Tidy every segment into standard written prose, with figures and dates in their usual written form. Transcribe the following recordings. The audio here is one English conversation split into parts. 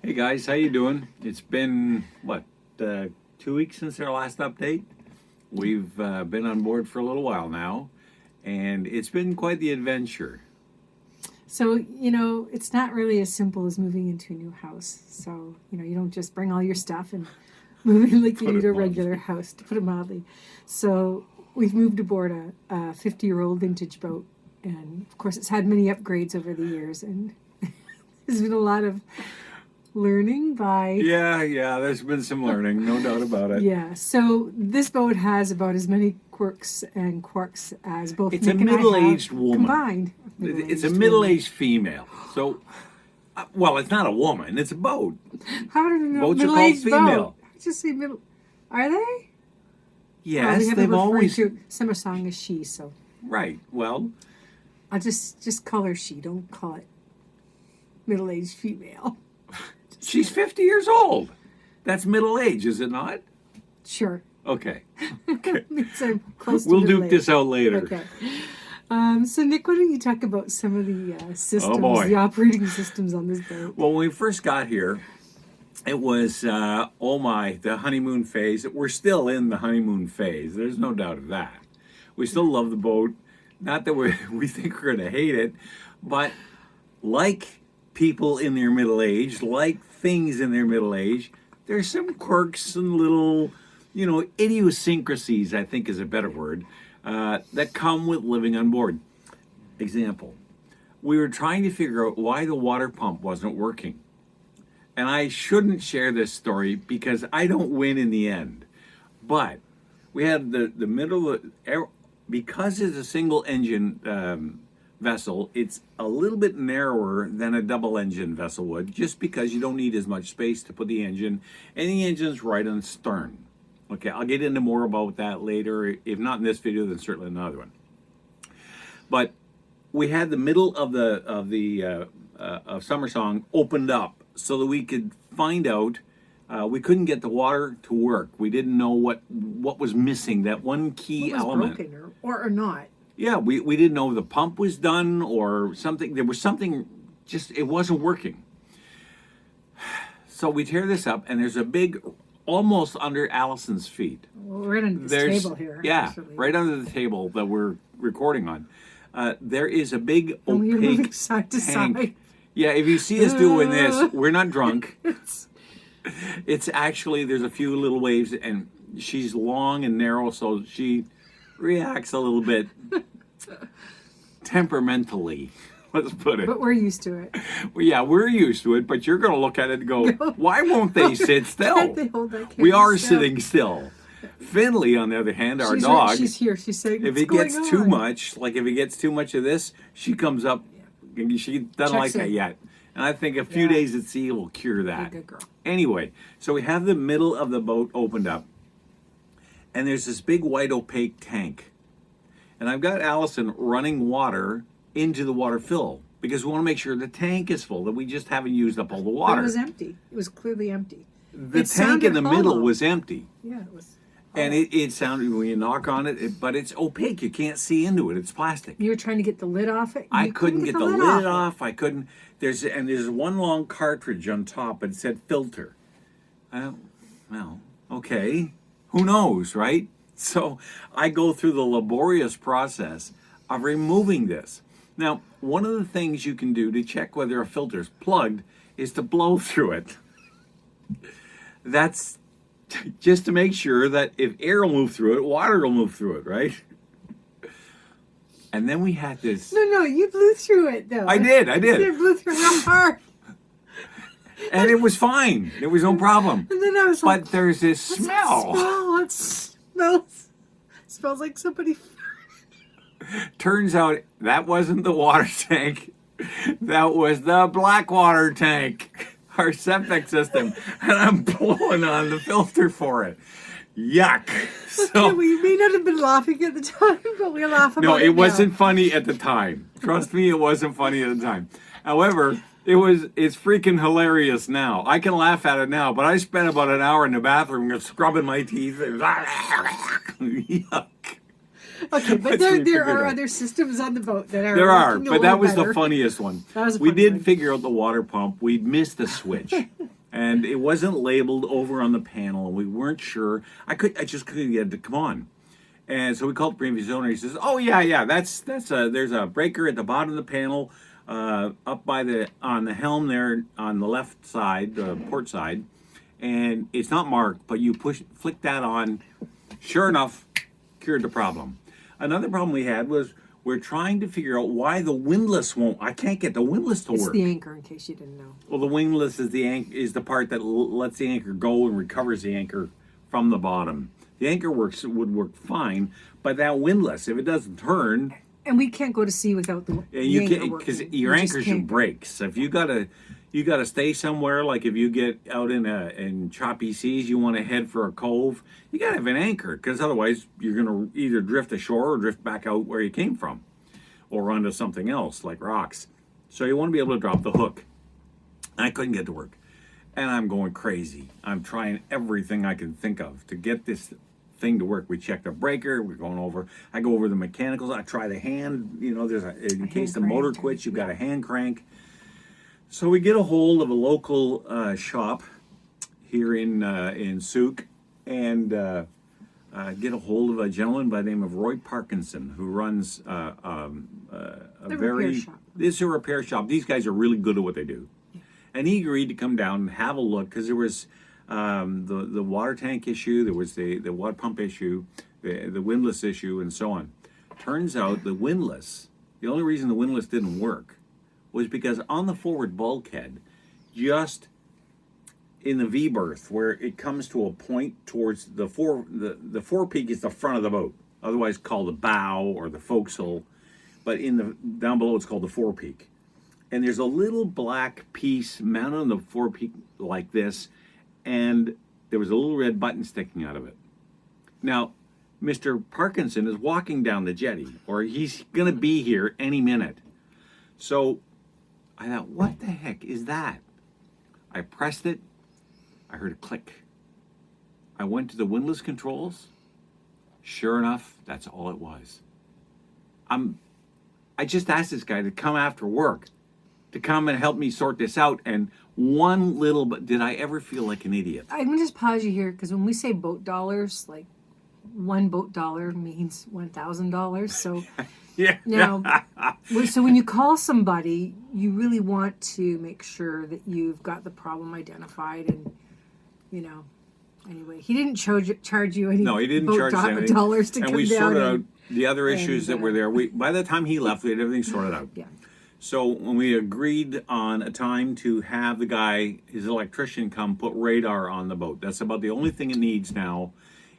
Hey guys, how you doing? It's been what 2 weeks since our last update. We've been on board for a little while now, and it's been quite the adventure. So, it's not really as simple as moving into a new house. So, you don't just bring all your stuff and move in like you Put do it a regular mildly. house, to put it mildly. So, we've moved aboard a 50-year-old vintage boat. And of course, it's had many upgrades over the years. And there's been a lot of learning by. Yeah, there's been some learning, no doubt about it. Yeah. So, this boat has about as many quirks and quarks as both It's Nick a and I have middle-aged woman. combined. It's a Middle-aged woman. middle-aged female. So, well, it's not a woman; it's a boat. How did I know? Boats are called Middle-aged female. boat. I just say middle. Are they? Yes, we haven't they've referred always to Summer Song as she, so right. Well, I'll just call her she. Don't call it middle-aged female. she's 50 years old. That's middle age, is it not? Sure. Okay. Means I'm close to We'll middle duke this age. out later. Okay. So Nick, why don't you talk about some of the systems, boy. the operating systems on this boat? Well, when we first got here, it was, the honeymoon phase. We're still in the honeymoon phase. There's no doubt of that. We still love the boat. Not that we think we're going to hate it, but like people in their middle age, like things in their middle age, there's some quirks and little, idiosyncrasies, I think is a better word, that come with living on board. Example, we were trying to figure out why the water pump wasn't working. And I shouldn't share this story because I don't win in the end. But we had the middle of because it's a single engine vessel, it's a little bit narrower than a double engine vessel would, just because you don't need as much space to put the engine, and the engine's right on the stern. Okay, I'll get into more about that later. If not in this video, then certainly another one. But we had the middle of Summer Song opened up so that we could find out. We couldn't get the water to work. We didn't know what was missing. That one key What was element. broken or not? Yeah, we didn't know the pump was done or something. There was something, just it wasn't working. So we tear this up, and there's a big, almost under Allison's feet. Well, we're in this table here. Yeah, actually. right under the table that we're recording on. There is a big And we're moving opaque side to tank. side. Yeah, if you see us doing this, we're not drunk. It's It's actually, there's a few little waves, and she's long and narrow, so she reacts a little bit temperamentally. Let's put it. but we're used to it. Well, yeah, we're used to it, but you're going to look at it and go, why won't they sit still? Can't they hold that We camera are still? sitting still. Finley, on the other hand, our She's dog, she's here. She's saying, if "What's it gets going too on?" much, like if it gets too much of this, she comes up. And she doesn't like Checks that in. yet. And I think a few Yeah. days at sea will cure that. Good girl. Anyway, so we have the middle of the boat opened up, and there's this big white opaque tank. And I've got Allison running water into the water fill because we want to make sure the tank is full, that we just haven't used up all the But water. it was empty. It was clearly empty. The It tank in sounded the middle hollow. was empty. Yeah, it was. And it sounded, when you knock on it, but it's opaque. You can't see into it. It's plastic. You were trying to get the lid off it. I You couldn't get the lid it. off. I couldn't. There's one long cartridge on top, and it said filter. Well, okay. Who knows, right? So I go through the laborious process of removing this. Now, one of the things you can do to check whether a filter's plugged is to blow through it. That's just to make sure that if air will move through it, water will move through it, right? And then we had this. No, you blew through it though. I did. You blew through real hard. And it was fine. There was no problem. And then I was like, But there's this "What's that smell. smell? It smells like somebody." Turns out that wasn't the water tank. That was the black water tank, our septic system. And I'm blowing on the filter for it. Yuck. Okay, we may not have been laughing at the time, but we laugh about No, it it now. wasn't funny at the time. Trust me, it wasn't funny at the time. However, it's freaking hilarious now. I can laugh at it now, but I spent about an hour in the bathroom scrubbing my teeth. It was yuck. Okay, but Let's there figure are it out. other systems on the boat that are There are, working a but that little was the better. funniest one. That was a We funny did one. figure out the water pump. We'd missed the switch. and it wasn't labeled over on the panel, and we weren't sure. I just couldn't get it to come on. And so we called the previous owner. He says, "Oh yeah, that's there's a breaker at the bottom of the panel, up by on the helm there on the left side, the port side, and it's not marked, but you flick that on. Sure enough, cured the problem." Another problem we had was we're trying to figure out why the windlass won't. I can't get the windlass to It's work. the anchor, in case you didn't know. Well, the windlass is the part that lets the anchor go and recovers the anchor from the bottom. The anchor would work fine, but that windlass, if it doesn't turn, And we can't go to sea without the you anchor can't, because working. your You just anchor should can't. break. So if you gotta stay somewhere. Like if you get out in choppy seas, you want to head for a cove. You gotta have an anchor, because otherwise you're gonna either drift ashore or drift back out where you came from, or onto something else like rocks. So you want to be able to drop the hook. I couldn't get to work, and I'm going crazy. I'm trying everything I can think of to get this thing to work. We check the breaker. We're going over. I go over the mechanicals. I try the hand. There's in case the motor crank, quits, you've got a hand crank. So we get a hold of a local shop here in Souk, and get a hold of a gentleman by the name of Roy Parkinson, who runs a repair shop. This is a repair shop. These guys are really good at what they do. And he agreed to come down and have a look, because there was the water tank issue, there was the water pump issue, the windlass issue, and so on. Turns out the only reason the windlass didn't work was because on the forward bulkhead, just in the V berth, where it comes to a point towards the forepeak is the front of the boat, otherwise called the bow or the forecastle, but down below it's called the forepeak. And there's a little black piece mounted on the forepeak like this, and there was a little red button sticking out of it. Now, Mr. Parkinson is walking down the jetty, or he's going to be here any minute. So I thought, what the heck is that? I pressed it. I heard a click. I went to the windlass controls. Sure enough, that's all it was. I just asked this guy to come after work, to come and help me sort this out. And but did I ever feel like an idiot? I'm gonna just pause you here, because when we say boat dollars, like one boat dollar means $1,000. So Yeah. now, so when you call somebody, you really want to make sure that you've got the problem identified, and Anyway, he didn't charge you any. No, he didn't boat charge us anything. dollars to and come we down. sorted out the other issues that were uh, there. By the time he left, we had everything sorted out. Yeah. So when we agreed on a time to have the guy, his electrician, come put radar on the boat. That's about the only thing it needs now,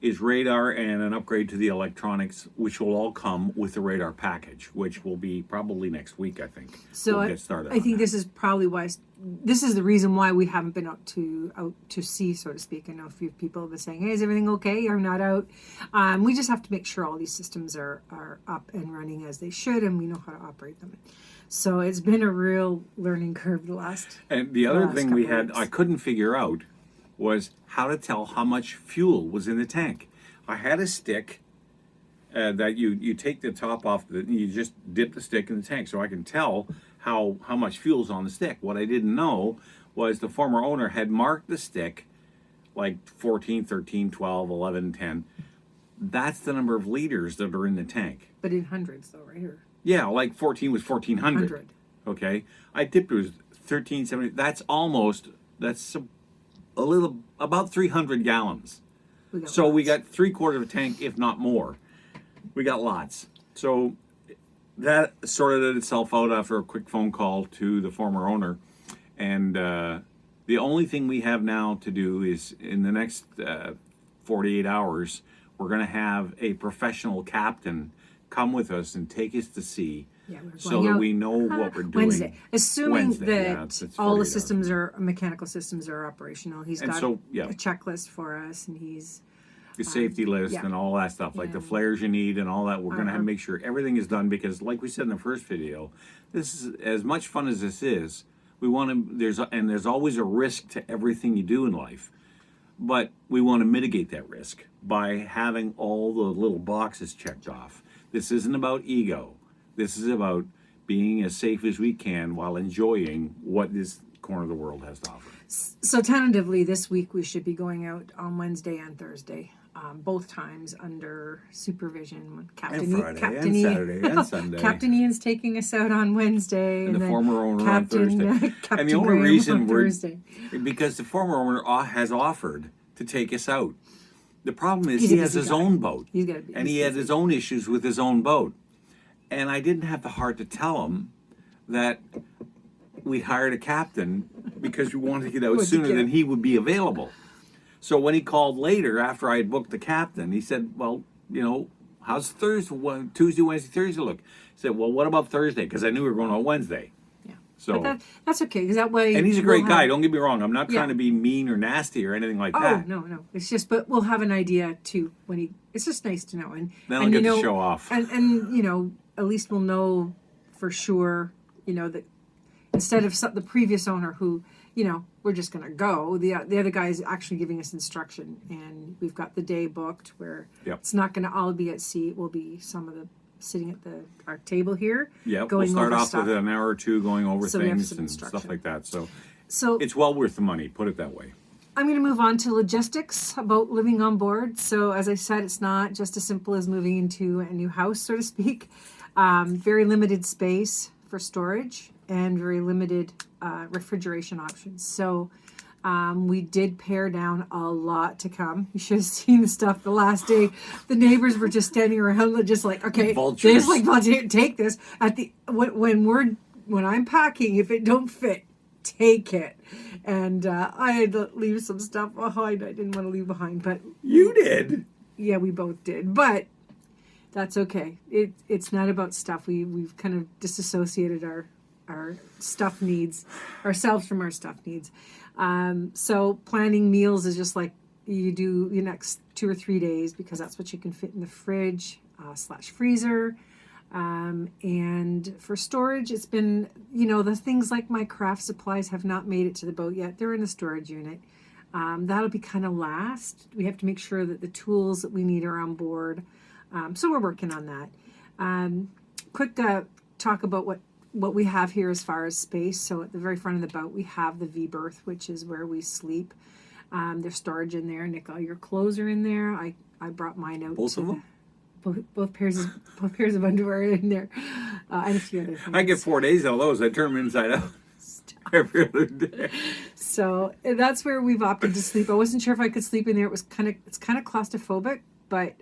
is radar and an upgrade to the electronics, which will all come with the radar package, which will be probably next week, I think. So we'll get started. I think this is probably why. This is the reason why we haven't been out to sea, so to speak. I know a few people have been saying, "Hey, is everything okay? I'm not out." We just have to make sure all these systems are up and running as they should, and we know how to operate them. So it's been a real learning curve the last. And the other thing we couple had, weeks. I couldn't figure out, was how to tell how much fuel was in the tank. I had a stick that you take the top off, you just dip the stick in the tank, so I can tell how much fuel's on the stick. What I didn't know was the former owner had marked the stick like 14, 13, 12, 11, 10. That's the number of liters that are in the tank. But in hundreds, though, right here. Yeah, like 14 was 1,400. 100. Okay, I tipped it was 1,370. That's about 300 gallons. So we got 3/4 of a tank, if not more. We got lots. So that sorted itself out after a quick phone call to the former owner. And the only thing we have now to do is, in the next 48 hours, we're going to have a professional captain come with us and take us to sea, Yeah, we're so going that out we know what we're doing. Wednesday, assuming Wednesday, yeah, that it's all 48 the hours. systems mechanical systems are operational. He's And got so, yeah. a checklist for us, and he's The safety list yeah. and all that stuff, like the And- flares you need and all that. We're going to Uh-huh. make sure everything is done, because, like we said in the first video, this is as much fun as this is. We want to. There's always a risk to everything you do in life, but we want to mitigate that risk by having all the little boxes checked off. This isn't about ego. This is about being as safe as we can while enjoying what is corner of the world has to offer. So tentatively this week we should be going out on Wednesday and Thursday, both times under supervision. And Friday, and Saturday, and Sunday. Captain Ian's taking us out on Wednesday, And the then former owner Captain, on Thursday. Captain And the only Graham reason on we're Thursday. because the former owner has offered to take us out. The problem is He's a he has busy his guy. own boat, He's gotta be- and he's he had busy. his own issues with his own boat. And I didn't have the heart to tell him that we hired a captain because we wanted to get out Would sooner you than get- he would be available. So when he called later after I had booked the captain, he said, "Well, you know, how's Tuesday, Wednesday, Thursday look?" He said, "Well, what about Thursday?" Because I knew we were going on Wednesday. Yeah. So, But that's okay, because that way. and he's a we'll great guy. have- Don't get me wrong. I'm not trying Yeah. to be mean or nasty or anything like Oh that. no. It's just, but we'll have an idea too when he. It's just nice to know, and Then I'll and get you to know, show off. and you know, at least we'll know for sure. You know that instead of the previous owner who, you know, we're just gonna go. The other guy is actually giving us instruction, and we've got the day booked where Yep. it's not gonna all be at sea. It will be some of the sitting at our table here. Yeah, we'll going start over off stuff. with an hour or two going over So we have things some and stuff instruction. like that. So So it's well worth the money. Put it that way. I'm going to move on to logistics about living on board. So, as I said, it's not just as simple as moving into a new house, so to speak. Very limited space for storage and very limited refrigeration options. So, we did pare down a lot to come. You should have seen the stuff the last day. The neighbors were just standing around, just like, okay, Vultures. this like vultures, take this. At the when I'm packing, if it don't fit, take it. And I had to leave some stuff behind I didn't want to leave behind, but You did. yeah, we both did. But that's okay. It's not about stuff. We've kind of disassociated our stuff needs, ourselves from our stuff needs. So planning meals is just like you do your next 2 or 3 days because that's what you can fit in the fridge / freezer. And for storage, it's been, you know, the things like my craft supplies have not made it to the boat yet. They're in the storage unit. That'll be kind of last. We have to make sure that the tools that we need are on board. So we're working on that. Quick talk about what we have here as far as space. So at the very front of the boat, we have the V-berth, which is where we sleep. There's storage in there. Nick, all your clothes are in there. I brought mine out. Both of them? Both pairs of underwear in there, and a few other things. I get 4 days out of those. I turn them inside out every other day. So that's where we've opted to sleep. I wasn't sure if I could sleep in there. It's kind of claustrophobic, but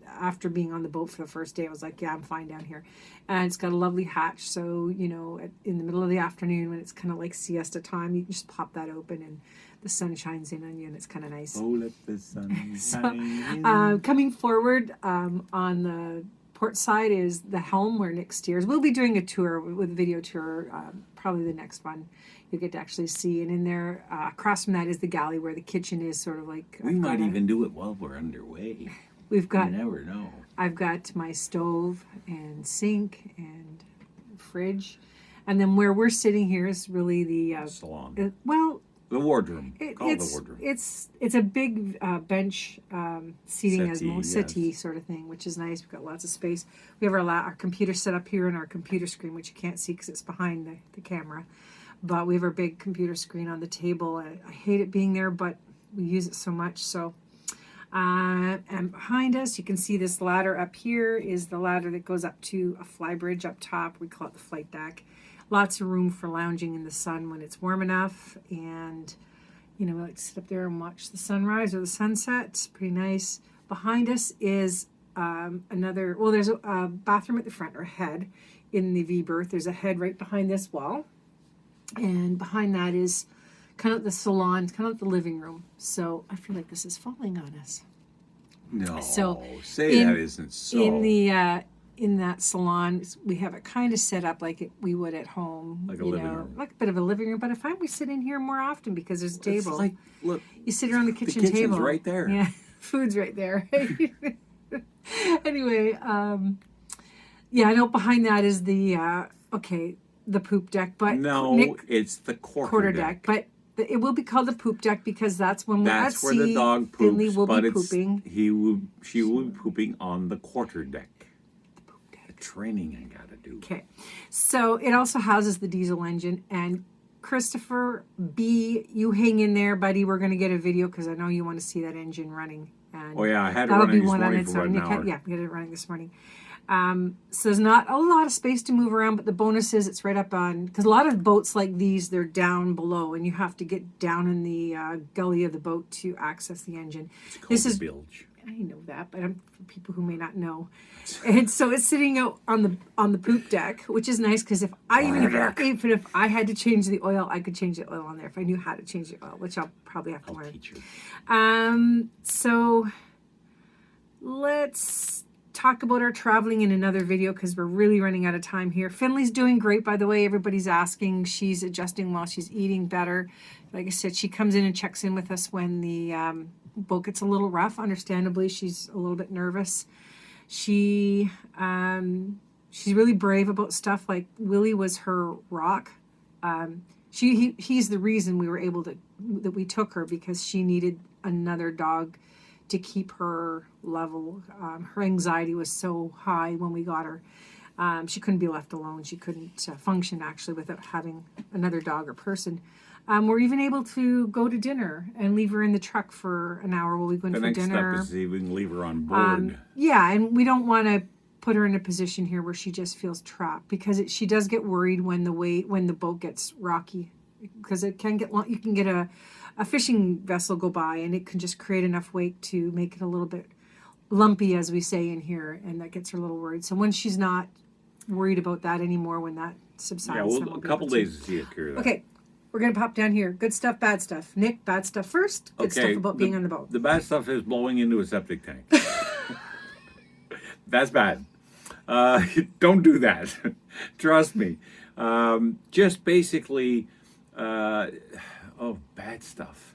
after being on the boat for the first day, I was like, yeah, I'm fine down here. And it's got a lovely hatch, so you know, in the middle of the afternoon when it's kind of like siesta time, you can just pop that open and the sun shines in on you, and it's kind of nice. Oh, let the sun So, shine in. coming forward on the port side is the helm where Nick steers. We'll be doing a tour with a video tour, probably the next one. You'll get to actually see. And in there, across from that is the galley where the kitchen is, sort of like. We might even do it while we're underway. We've You got. never know. I've got my stove and sink and fridge, and then where we're sitting here is really the Salon. well. The wardroom. Call it the It's wardroom. it's a big bench seating as Settee, settee sort of thing, which is nice. We've got lots of space. We have our computer set up here and our computer screen, which you can't see because it's behind the camera. But we have our big computer screen on the table. I hate it being there, but we use it so much. So, and behind us, you can see this ladder up here is the ladder that goes up to a fly bridge up top. We call it the flight deck. Lots of room for lounging in the sun when it's warm enough, and you know, we like to sit up there and watch the sunrise or the sunset. It's pretty nice. Behind us is there's a bathroom at the front, or head in the V-berth. There's a head right behind this wall, and behind that is kind of the salon, kind of like the living room. So I feel like this is falling on us. No. So, say that isn't so. In that salon, we have it kind of set up like we would at home, Like a living room. like a bit of a living room. But I find we sit in here more often because there's a table. It's like, look, You sit around the kitchen kitchen's table. right there. Yeah, food's right there. Anyway, yeah, I know behind that is the poop deck, but no, Nick, it's the quarter deck. But it will be called the poop deck because that's when we're That's at where sea. the dog poops, Finley will but be pooping. she will be pooping on the quarter deck. training I gotta do. Okay. So it also houses the diesel engine. And Christopher B, you hang in there, buddy. We're going to get a video because I know you want to see that engine running. And Oh yeah, I had it that'll be running this one on morning its for about own. an hour. Yeah, get it running this morning. So there's not a lot of space to move around, but the bonus is it's right up on, because a lot of boats like these, they're down below, and you have to get down in the gully of the boat to access the engine. It's called This the is bilge. I know that, but for people who may not know, and so it's sitting out on the poop deck, which is nice because even if I had to change the oil, I could change the oil on there if I knew how to change the oil, which I'll probably have to I'll learn. teach you. So let's talk about our traveling in another video because we're really running out of time here. Finley's doing great, by the way. Everybody's asking. She's adjusting well. She's eating better. Like I said, she comes in and checks in with us when the boat gets a little rough. Understandably, she's a little bit nervous. She's really brave about stuff. Like Willie was her rock. He's the reason we were able that we took her, because she needed another dog to keep her level. Her anxiety was so high when we got her. She couldn't be left alone. She couldn't function actually without having another dog or person. We're even able to go to dinner and leave her in the truck for an hour while we go in The for next dinner. step is see if we can leave her on board. Yeah, and we don't want to put her in a position here where she just feels trapped, because she does get worried when the boat gets rocky, because it can get long. You can get a fishing vessel go by and it can just create enough wake to make it a little bit lumpy, as we say in here, and that gets her a little worried. So when she's not worried about that anymore, when that subsides, Yeah, then well, we'll a be couple able to. days to see it clear that. Okay, we're gonna pop down here. Good stuff, bad stuff. Nick, bad stuff first. Good stuff about being on the boat. The bad stuff is blowing into a septic tank. That's bad. Don't do that. Trust me. Just basically, bad stuff.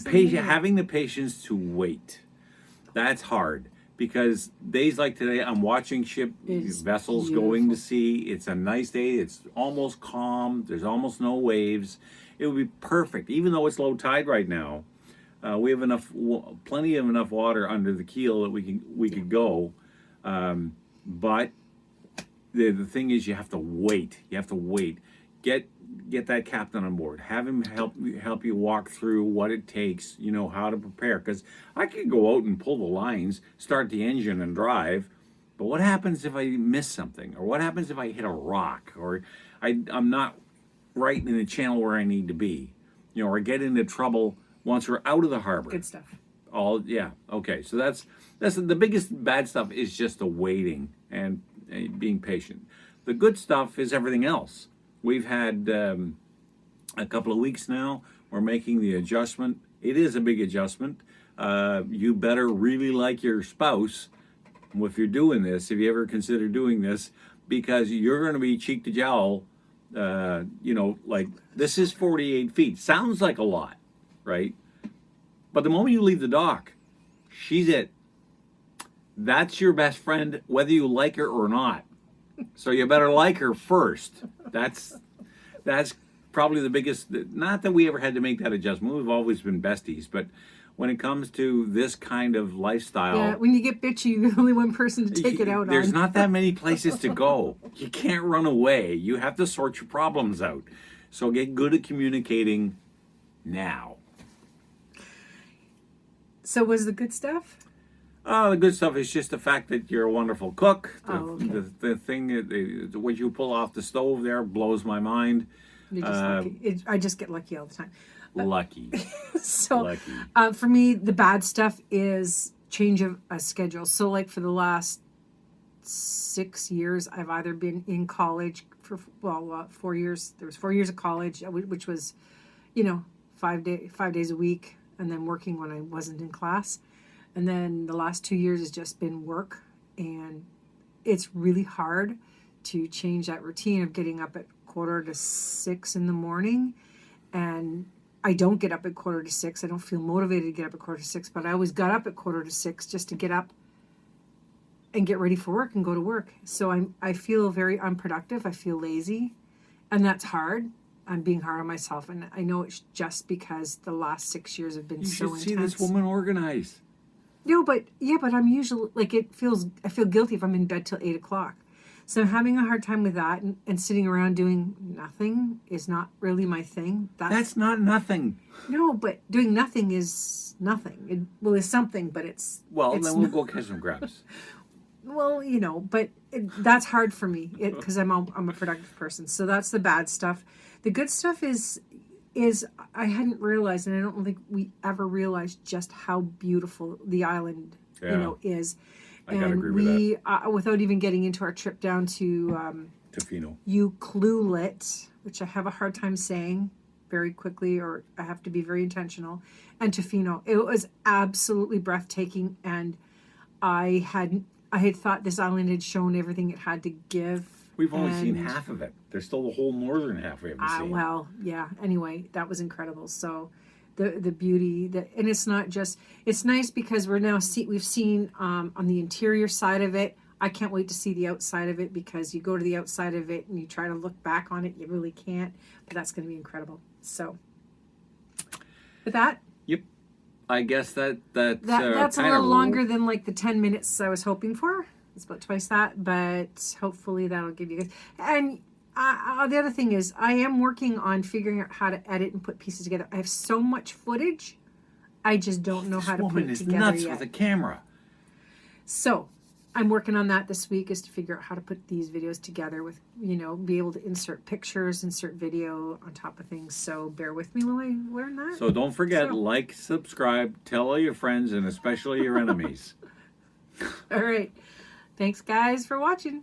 Having the patience to wait. That's hard, because days like today, I'm watching It's vessels beautiful. going to sea. It's a nice day. It's almost calm. There's almost no waves. It would be perfect, even though it's low tide right now. We have plenty of enough water under the keel that we could go. But the thing is, you have to wait. You have to wait. Get that captain on board. Have him help you walk through what it takes. You know how to prepare. Because I could go out and pull the lines, start the engine, and drive. But what happens if I miss something? Or what happens if I hit a rock? Or I'm not right in the channel where I need to be? You know, or get into trouble once we're out of the harbor. Good stuff. Okay. So that's the biggest bad stuff is just the waiting and being patient. The good stuff is everything else. We've had a couple of weeks now. We're making the adjustment. It is a big adjustment. You better really like your spouse if you're doing this, if you ever consider doing this, because you're going to be cheek to jowl. Like this is 48 feet. Sounds like a lot, right? But the moment you leave the dock, she's it. That's your best friend, whether you like her or not. So you better like her first. That's probably the biggest. Not that we ever had to make that adjustment. We've always been besties, but when it comes to this kind of lifestyle, Yeah, when you get bitchy, you're only one person to take it out there's on. not that many places to go. You can't run away. You have to sort your problems out. So get good at communicating now. So was the good stuff? The good stuff is just the fact that you're a wonderful cook. Okay. The thing, what you pull off the stove there blows my mind. You're just lucky. I just get lucky all the time. Lucky. So Lucky. for me, the bad stuff is change of a schedule. So like for the last 6 years, I've either been in college for 4 years. There was 4 years of college, which was, 5 days a week, and then working when I wasn't in class. And then the last 2 years has just been work, and it's really hard to change that routine of getting up at 5:45 in the morning. And I don't get up at 5:45. I don't feel motivated to get up at 5:45, but I always got up at 5:45 just to get up and get ready for work and go to work. So I feel very unproductive. I feel lazy, and that's hard. I'm being hard on myself, and I know it's just because the last 6 years have been You so should see intense. this woman organize. No, but yeah, but I'm usually like I feel guilty if I'm in bed till 8 o'clock. So I'm having a hard time with that, and sitting around doing nothing is not really my thing. That's not nothing. No, but doing nothing is nothing. It's something, but Well, it's then we'll go catch some crabs. well, but that's hard for me because I'm a productive person. So that's the bad stuff. The good stuff is I hadn't realized, and I don't think we ever realized just how beautiful the island is. I gotta And agree with we, without even getting into our trip down to Tofino. Ucluelet, which I have a hard time saying very quickly, or I have to be very intentional, and Tofino. It was absolutely breathtaking, and I had thought this island had shown everything it had to give. We've only seen half of it. There's still the whole northern half we haven't seen. Well, yeah. Anyway, that was incredible. So, the beauty and it's not just. It's nice because we've seen on the interior side of it. I can't wait to see the outside of it because you go to the outside of it and you try to look back on it, you really can't. But that's going to be incredible. So, with that. Yep. I guess that's a little longer than like the 10 minutes I was hoping for. It's about twice that, but hopefully that'll give you guys. And the other thing is, I am working on figuring out how to edit and put pieces together. I have so much footage, I just don't know how to put it is together nuts yet. with a camera. So I'm working on that this week, is to figure out how to put these videos together with, be able to insert pictures, insert video on top of things. So bear with me while I learn that. So don't forget, like, subscribe, tell all your friends, and especially your enemies. All right. Thanks, guys, for watching.